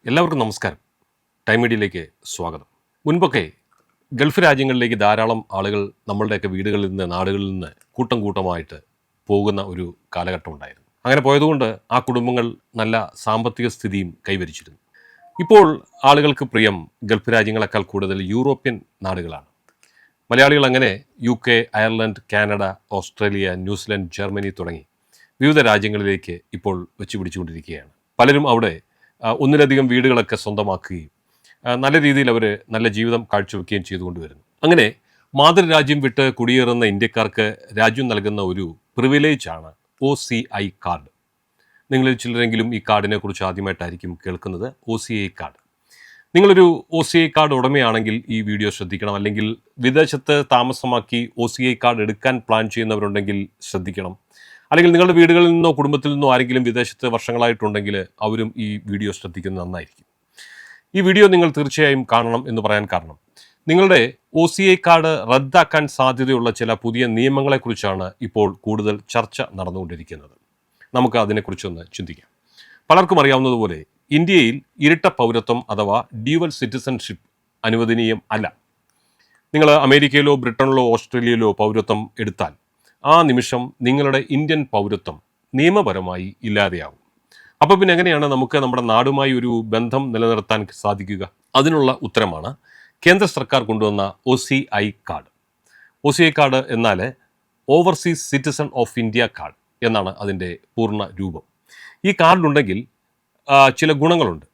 എല്ലാവർക്കും നമസ്കാരം. ടൈം മീഡിയയിലേക്ക് സ്വാഗതം. മുൻപൊക്കെ ഗൾഫ് രാജ്യങ്ങളിലേക്ക് ധാരാളം ആളുകൾ നമ്മളുടെയൊക്കെ വീടുകളിൽ നിന്ന് നാടുകളിൽ നിന്ന് കൂട്ടം കൂട്ടമായിട്ട് പോകുന്ന ഒരു കാലഘട്ടം ഉണ്ടായിരുന്നു. അങ്ങനെ പോയതുകൊണ്ട് ആ കുടുംബങ്ങൾ നല്ല സാമ്പത്തിക സ്ഥിതിയും കൈവരിച്ചിരുന്നു. ഇപ്പോൾ ആളുകൾക്ക് പ്രിയം ഗൾഫ് രാജ്യങ്ങളെക്കാൾ കൂടുതൽ യൂറോപ്യൻ നാടുകളാണ്. മലയാളികൾ അങ്ങനെ UK, Ireland, Canada, Australia, New Zealand, Germany തുടങ്ങി വിവിധ രാജ്യങ്ങളിലേക്ക് ഇപ്പോൾ വെച്ച് പിടിച്ചുകൊണ്ടിരിക്കുകയാണ്. പലരും അവിടെ ഒന്നിലധികം വീടുകളൊക്കെ സ്വന്തമാക്കുകയും നല്ല രീതിയിൽ അവർ നല്ല ജീവിതം കാഴ്ചവെക്കുകയും ചെയ്തുകൊണ്ട് വരുന്നു. അങ്ങനെ മാതൃരാജ്യം വിട്ട് കുടിയേറുന്ന ഇന്ത്യക്കാർക്ക് രാജ്യം നൽകുന്ന ഒരു പ്രിവിലേജാണ് OCI കാർഡ്. നിങ്ങളിൽ ചിലരെങ്കിലും ഈ കാർഡിനെ കുറിച്ച് ആദ്യമായിട്ടായിരിക്കും കേൾക്കുന്നത്. OCI card. നിങ്ങളൊരു OCI കാർഡ് ഉടമയാണെങ്കിൽ ഈ വീഡിയോ ശ്രദ്ധിക്കണം. അല്ലെങ്കിൽ വിദേശത്ത് താമസമാക്കി OCI കാർഡ് എടുക്കാൻ പ്ലാൻ ചെയ്യുന്നവരുണ്ടെങ്കിൽ ശ്രദ്ധിക്കണം. അല്ലെങ്കിൽ നിങ്ങളുടെ വീടുകളിൽ നിന്നോ കുടുംബത്തിൽ നിന്നോ ആരെങ്കിലും വിദേശത്ത് വർഷങ്ങളായിട്ടുണ്ടെങ്കിൽ അവരും ഈ വീഡിയോ ശ്രദ്ധിക്കുന്നത് നന്നായിരിക്കും. ഈ വീഡിയോ നിങ്ങൾ തീർച്ചയായും കാണണം എന്ന് പറയാൻ കാരണം, നിങ്ങളുടെ OCI കാർഡ് റദ്ദാക്കാൻ സാധ്യതയുള്ള ചില പുതിയ നിയമങ്ങളെക്കുറിച്ചാണ് ഇപ്പോൾ കൂടുതൽ ചർച്ച നടന്നുകൊണ്ടിരിക്കുന്നത്. നമുക്ക് അതിനെക്കുറിച്ചൊന്ന് ചിന്തിക്കാം. പലർക്കും അറിയാവുന്നതുപോലെ ഇന്ത്യയിൽ ഇരട്ട പൗരത്വം അഥവാ ഡ്യുവൽ സിറ്റിസൺഷിപ്പ് അനുവദനീയം അല്ല. നിങ്ങൾ അമേരിക്കയിലോ ബ്രിട്ടനിലോ ഓസ്ട്രേലിയയിലോ പൗരത്വം എടുത്താൽ ആ നിമിഷം നിങ്ങളുടെ ഇന്ത്യൻ പൗരത്വം നിയമപരമായി ഇല്ലാതെയാവും. അപ്പോൾ പിന്നെ എങ്ങനെയാണ് നമുക്ക് നമ്മുടെ നാടുമായി ഒരു ബന്ധം നിലനിർത്താൻ സാധിക്കുക? അതിനുള്ള ഉത്തരമാണ് കേന്ദ്ര സർക്കാർ കൊണ്ടുവന്ന OCI കാർഡ്. OCI കാർഡ് എന്നാൽ overseas citizen of India card എന്നാണ് അതിൻ്റെ പൂർണ്ണ രൂപം. ഈ കാർഡുണ്ടെങ്കിൽ ചില ഗുണങ്ങളുണ്ട്.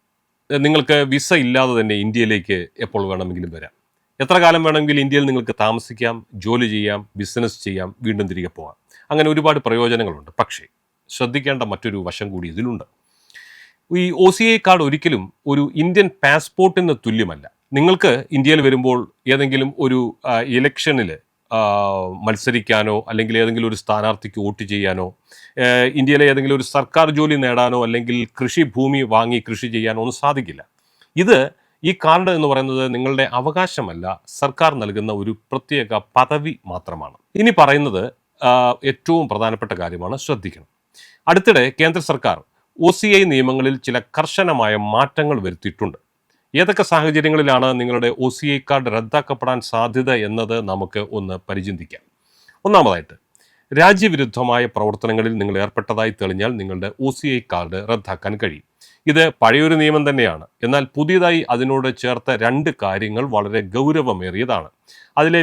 നിങ്ങൾക്ക് വിസ ഇല്ലാതെ തന്നെ ഇന്ത്യയിലേക്ക് എപ്പോൾ വേണമെങ്കിലും വരാം. എത്ര കാലം വേണമെങ്കിലും ഇന്ത്യയിൽ നിങ്ങൾക്ക് താമസിക്കാം, ജോലി ചെയ്യാം, ബിസിനസ് ചെയ്യാം, വീണ്ടും തിരികെ പോകാം. അങ്ങനെ ഒരുപാട് പ്രയോജനങ്ങളുണ്ട്. പക്ഷേ ശ്രദ്ധിക്കേണ്ട മറ്റൊരു വശം കൂടി ഇതിലുണ്ട്. ഈ OCI കാർഡ് ഒരിക്കലും ഒരു ഇന്ത്യൻ പാസ്പോർട്ടിന് തുല്യമല്ല. നിങ്ങൾക്ക് ഇന്ത്യയിൽ വരുമ്പോൾ ഏതെങ്കിലും ഒരു ഇലക്ഷനിൽ മത്സരിക്കാനോ അല്ലെങ്കിൽ ഏതെങ്കിലും ഒരു സ്ഥാനാർത്ഥിക്ക് വോട്ട് ചെയ്യാനോ ഇന്ത്യയിലെ ഏതെങ്കിലും ഒരു സർക്കാർ ജോലി നേടാനോ അല്ലെങ്കിൽ കൃഷിഭൂമി വാങ്ങി കൃഷി ചെയ്യാനോ ഒന്നും സാധിക്കില്ല. ഈ കാർഡ് എന്ന് പറയുന്നത് നിങ്ങളുടെ അവകാശമല്ല, സർക്കാർ നൽകുന്ന ഒരു പ്രത്യേക പദവി മാത്രമാണ്. ഇനി പറയുന്നത് ഏറ്റവും പ്രധാനപ്പെട്ട കാര്യമാണ്, ശ്രദ്ധിക്കണം. അടുത്തിടെ കേന്ദ്ര സർക്കാർ OCI നിയമങ്ങളിൽ ചില കർശനമായ മാറ്റങ്ങൾ വരുത്തിയിട്ടുണ്ട്. ഏതൊക്കെ സാഹചര്യങ്ങളിലാണ് നിങ്ങളുടെ OCI കാർഡ് റദ്ദാക്കപ്പെടാൻ സാധ്യത എന്നത് നമുക്ക് ഒന്ന് പരിചിന്തിക്കാം. ഒന്നാമതായിട്ട്, രാജ്യവിരുദ്ധമായ പ്രവർത്തനങ്ങളിൽ നിങ്ങൾ ഏർപ്പെട്ടതായി തെളിഞ്ഞാൽ നിങ്ങളുടെ OCI കാർഡ് റദ്ദാക്കാൻ കഴിയും. ഇത് പഴയൊരു നിയമം തന്നെയാണ്. എന്നാൽ പുതിയതായി അതിനോട് ചേർത്ത 2 കാര്യങ്ങൾ വളരെ ഗൗരവമേറിയതാണ്. അതിലെ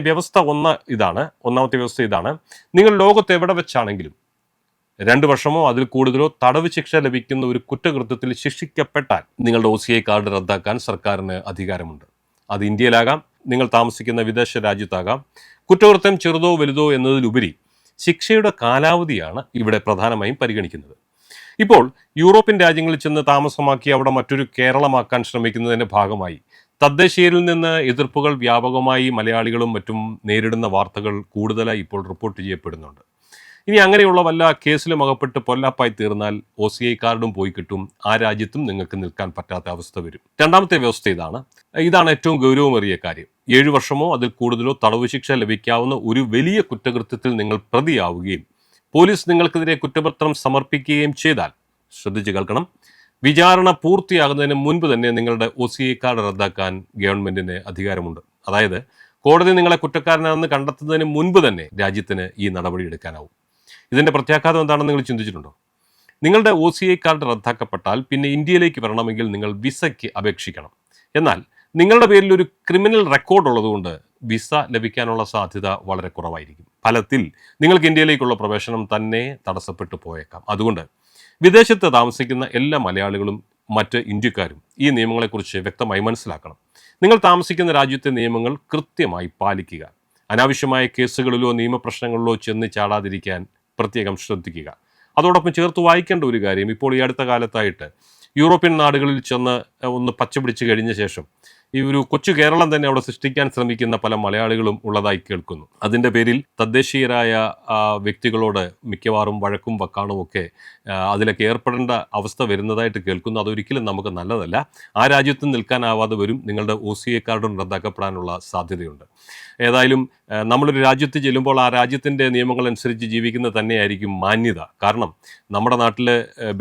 ഒന്നാമത്തെ വ്യവസ്ഥ ഇതാണ്: നിങ്ങൾ ലോകത്ത് എവിടെ വെച്ചാണെങ്കിലും 2 വർഷമോ അതിൽ കൂടുതലോ തടവ് ശിക്ഷ ലഭിക്കുന്ന ഒരു കുറ്റകൃത്യത്തിൽ ശിക്ഷിക്കപ്പെട്ടാൽ നിങ്ങളുടെ OCI കാർഡ് റദ്ദാക്കാൻ സർക്കാരിന് അധികാരമുണ്ട്. അത് ഇന്ത്യയിലാകാം, നിങ്ങൾ താമസിക്കുന്ന വിദേശ രാജ്യത്താകാം. കുറ്റകൃത്യം ചെറുതോ വലുതോ എന്നതിലുപരി ശിക്ഷയുടെ കാലാവധിയാണ് ഇവിടെ പ്രധാനമായും പരിഗണിക്കുന്നത്. ഇപ്പോൾ യൂറോപ്യൻ രാജ്യങ്ങളിൽ ചെന്ന് താമസമാക്കി അവിടെ മറ്റൊരു കേരളമാക്കാൻ ശ്രമിക്കുന്നതിൻ്റെ ഭാഗമായി തദ്ദേശീയരിൽ നിന്ന് എതിർപ്പുകൾ വ്യാപകമായി മലയാളികളും മറ്റും നേരിടുന്ന വാർത്തകൾ കൂടുതലായി ഇപ്പോൾ റിപ്പോർട്ട് ചെയ്യപ്പെടുന്നുണ്ട്. ഇനി അങ്ങനെയുള്ള വല്ല കേസിലും അകപ്പെട്ട് പൊല്ലാപ്പായി തീർന്നാൽ OCI കാർഡും പോയി കിട്ടും. ആ രാജ്യത്തും നിങ്ങൾക്ക് നിൽക്കാൻ പറ്റാത്ത അവസ്ഥ വരും. രണ്ടാമത്തെ വ്യവസ്ഥ ഇതാണ് ഏറ്റവും ഗൗരവമേറിയ കാര്യം. 7 വർഷമോ അതിൽ കൂടുതലോ തടവ് ശിക്ഷ ലഭിക്കാവുന്ന ഒരു വലിയ കുറ്റകൃത്യത്തിൽ നിങ്ങൾ പ്രതിയാവുകയും പോലീസ് നിങ്ങൾക്കെതിരെ കുറ്റപത്രം സമർപ്പിക്കുകയും ചെയ്താൽ, ശ്രദ്ധിച്ചു കേൾക്കണം, വിചാരണ പൂർത്തിയാകുന്നതിന് മുൻപ് തന്നെ നിങ്ങളുടെ OCI കാർഡ് റദ്ദാക്കാൻ ഗവൺമെന്റിന് അധികാരമുണ്ട്. അതായത് കോടതി നിങ്ങളെ കുറ്റക്കാരനാണെന്ന് കണ്ടെത്തുന്നതിന് മുൻപ് തന്നെ രാജ്യത്തിന് ഈ നടപടി എടുക്കാനാവും. ഇതിൻ്റെ പ്രത്യാഘാതം എന്താണെന്ന് നിങ്ങൾ ചിന്തിച്ചിട്ടുണ്ടോ? നിങ്ങളുടെ OCI കാർഡ് റദ്ദാക്കപ്പെട്ടാൽ പിന്നെ ഇന്ത്യയിലേക്ക് വരണമെങ്കിൽ നിങ്ങൾ വിസയ്ക്ക് അപേക്ഷിക്കണം. എന്നാൽ നിങ്ങളുടെ പേരിൽ ഒരു ക്രിമിനൽ റെക്കോർഡ് ഉള്ളതുകൊണ്ട് വിസ ലഭിക്കാനുള്ള സാധ്യത വളരെ കുറവായിരിക്കും. ഫലത്തിൽ നിങ്ങൾക്ക് ഇന്ത്യയിലേക്കുള്ള പ്രവേശനം തന്നെ തടസ്സപ്പെട്ടു പോയേക്കാം. അതുകൊണ്ട് വിദേശത്ത് താമസിക്കുന്ന എല്ലാ മലയാളികളും മറ്റ് ഇന്ത്യക്കാരും ഈ നിയമങ്ങളെക്കുറിച്ച് വ്യക്തമായി മനസ്സിലാക്കണം. നിങ്ങൾ താമസിക്കുന്ന രാജ്യത്തെ നിയമങ്ങൾ കൃത്യമായി പാലിക്കുക. അനാവശ്യമായ കേസുകളിലോ നിയമപ്രശ്നങ്ങളിലോ ചെന്ന് ചാടാതിരിക്കാൻ പ്രത്യേകം ശ്രദ്ധിക്കുക. അതോടൊപ്പം ചേർത്ത് വായിക്കേണ്ട ഒരു കാര്യം, ഇപ്പോൾ ഈ അടുത്ത കാലത്തായിട്ട് യൂറോപ്യൻ നാടുകളിൽ ചെന്ന് ഒന്ന് പച്ചപിടിച്ച് കഴിഞ്ഞ ശേഷം ഈ ഒരു കൊച്ചു കേരളം തന്നെ അവിടെ സൃഷ്ടിക്കാൻ ശ്രമിക്കുന്ന പല മലയാളികളും ഉള്ളതായി കേൾക്കുന്നു. അതിൻ്റെ പേരിൽ തദ്ദേശീയരായ വ്യക്തികളോട് മിക്കവാറും വഴക്കും വക്കാണും ഒക്കെ അതിലൊക്കെ ഏർപ്പെടേണ്ട അവസ്ഥ വരുന്നതായിട്ട് കേൾക്കുന്നു. അതൊരിക്കലും നമുക്ക് നല്ലതല്ല. ആ രാജ്യത്ത് നിൽക്കാനാവാതെ വരും. നിങ്ങളുടെ OCI കാർഡും റദ്ദാക്കപ്പെടാനുള്ള സാധ്യതയുണ്ട്. ഏതായാലും നമ്മളൊരു രാജ്യത്ത് ചെല്ലുമ്പോൾ ആ രാജ്യത്തിൻ്റെ നിയമങ്ങൾ അനുസരിച്ച് ജീവിക്കുന്നത് തന്നെയായിരിക്കും മാന്യത. കാരണം നമ്മുടെ നാട്ടിൽ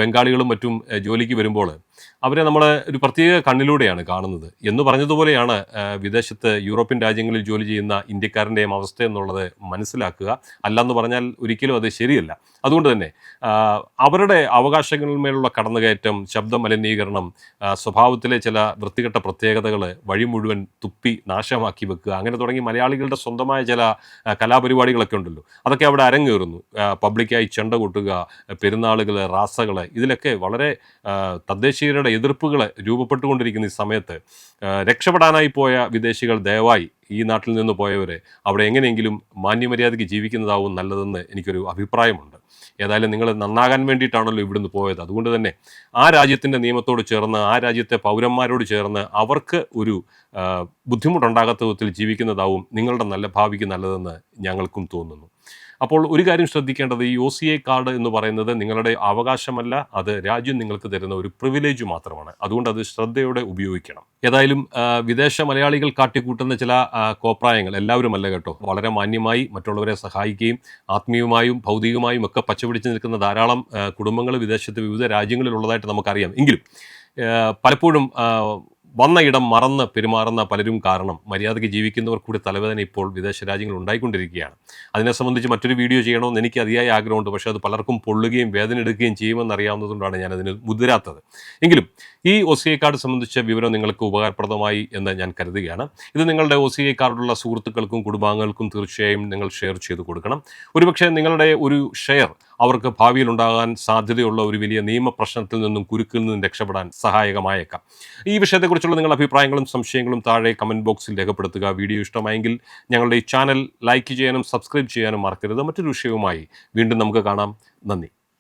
ബംഗാളികളും മറ്റും ജോലിക്ക് വരുമ്പോൾ അവരെ നമ്മൾ ഒരു പ്രത്യേക കണ്ണിലൂടെയാണ് കാണുന്നത്. എന്ന് പറഞ്ഞതുപോലെയാണ് വിദേശത്ത് യൂറോപ്യൻ രാജ്യങ്ങളിൽ ജോലി ചെയ്യുന്ന ഇന്ത്യക്കാരൻ്റെയും അവസ്ഥ എന്നുള്ളത് മനസ്സിലാക്കുക. അല്ലെന്ന് പറഞ്ഞാൽ ഒരിക്കലും അത് ശരിയല്ല. അതുകൊണ്ട് തന്നെ അവരുടെ അവകാശങ്ങളിന്മേലുള്ള കടന്നുകയറ്റം, ശബ്ദ മലിനീകരണം, സ്വഭാവത്തിലെ ചില വൃത്തികെട്ട പ്രത്യേകതകൾ വഴി മുഴുവൻ തുപ്പി നാശമാക്കി വെക്കുക, അങ്ങനെ തുടങ്ങി മലയാളികളുടെ സ്വന്തമായ ചില കലാപരിപാടികളൊക്കെ ഉണ്ടല്ലോ, അതൊക്കെ അവിടെ അരങ്ങേറുന്നു. പബ്ലിക്കായി ചെണ്ട കൊട്ടുക, പെരുന്നാളുകൾ, റാസകൾ, ഇതിലൊക്കെ വളരെ തദ്ദേശീയരുടെ എതിർപ്പുകൾ രൂപപ്പെട്ടുകൊണ്ടിരിക്കുന്ന ഈ സമയത്ത് രക്ഷപ്പെടാനായി പോയ വിദേശികൾ ദയവായി ഈ നാട്ടിൽ നിന്ന് പോയവരെ അവിടെ എങ്ങനെയെങ്കിലും മാന്യമര്യാദയ്ക്ക് ജീവിക്കുന്നതാവും നല്ലതെന്ന് എനിക്കൊരു അഭിപ്രായമുണ്ട്. ഏതായാലും നിങ്ങൾ നന്നാകാൻ വേണ്ടിയിട്ടാണല്ലോ ഇവിടുന്ന് പോയത്. അതുകൊണ്ട് തന്നെ ആ രാജ്യത്തിൻ്റെ നിയമത്തോട് ചേർന്ന്, ആ രാജ്യത്തെ പൗരന്മാരോട് ചേർന്ന് അവർക്ക് ഒരു ബുദ്ധിമുട്ടുണ്ടാകാത്ത വിധത്തിൽ ജീവിക്കുന്നതാവും നിങ്ങളുടെ നല്ല ഭാവിക്ക് നല്ലതെന്ന് ഞങ്ങൾക്കും തോന്നുന്നു. അപ്പോൾ ഒരു കാര്യം ശ്രദ്ധിക്കേണ്ടത്, ഈ OCA കാർഡ് എന്ന് പറയുന്നത് നിങ്ങളുടെ അവകാശമല്ല, അത് രാജ്യം നിങ്ങൾക്ക് തരുന്ന ഒരു പ്രിവിലേജ് മാത്രമാണ്. അതുകൊണ്ട് അത് ശ്രദ്ധയോടെ ഉപയോഗിക്കണം. ഏതായാലും വിദേശ മലയാളികൾ കാട്ടിക്കൂട്ടുന്ന ചില കോപ്രായങ്ങൾ എല്ലാവരുമല്ല കേട്ടോ, വളരെ മാന്യമായി മറ്റുള്ളവരെ സഹായിക്കുകയും ആത്മീയമായും ഭൗതികമായും ഒക്കെ പച്ചപിടിച്ച് നിൽക്കുന്ന ധാരാളം കുടുംബങ്ങൾ വിദേശത്ത് വിവിധ രാജ്യങ്ങളിലുള്ളതായിട്ട് നമുക്കറിയാം. എങ്കിലും പലപ്പോഴും വന്ന ഇടം മറന്ന് പെരുമാറുന്ന പലരും കാരണം മര്യാദയ്ക്ക് ജീവിക്കുന്നവർ കൂടി തലവേദന ഇപ്പോൾ വിദേശ രാജ്യങ്ങൾ ഉണ്ടായിക്കൊണ്ടിരിക്കുകയാണ്. അതിനെ സംബന്ധിച്ച് മറ്റൊരു വീഡിയോ ചെയ്യണമെന്ന് എനിക്ക് അതിയായ ആഗ്രഹമുണ്ട്. പക്ഷേ അത് പലർക്കും പൊള്ളുകയും വേദന എടുക്കുകയും ചെയ്യുമെന്ന് അറിയാവുന്നതുകൊണ്ടാണ് ഞാനതിന് മുതിരാത്തത്. എങ്കിലും ഈ OCA കാർഡ് സംബന്ധിച്ച വിവരം നിങ്ങൾക്ക് ഉപകാരപ്രദമായി എന്ന് ഞാൻ കരുതുകയാണ്. ഇത് നിങ്ങളുടെ OCA കാർഡുള്ള സുഹൃത്തുക്കൾക്കും കുടുംബാംഗങ്ങൾക്കും തീർച്ചയായും നിങ്ങൾ ഷെയർ ചെയ്ത് കൊടുക്കണം. ഒരുപക്ഷെ നിങ്ങളുടെ ഒരു ഷെയർ അവർക്ക് ഭാവിയിൽ ഉണ്ടാകാൻ സാധ്യതയുള്ള ഒരു വലിയ നിയമപ്രശ്നത്തിൽ നിന്നും കുരുക്കിൽ നിന്നും രക്ഷപ്പെടാൻ സഹായകമായേക്കാം. ഈ വിഷയത്തെക്കുറിച്ചുള്ള നിങ്ങളുടെ അഭിപ്രായങ്ങളും സംശയങ്ങളും താഴെ കമൻറ്റ് ബോക്സിൽ രേഖപ്പെടുത്തുക. വീഡിയോ ഇഷ്ടമായെങ്കിൽ ഞങ്ങളുടെ ഈ ചാനൽ ലൈക്ക് ചെയ്യാനും സബ്സ്ക്രൈബ് ചെയ്യാനും മറക്കരുത്. മറ്റൊരു വിഷയവുമായി വീണ്ടും നമുക്ക് കാണാം. നന്ദി.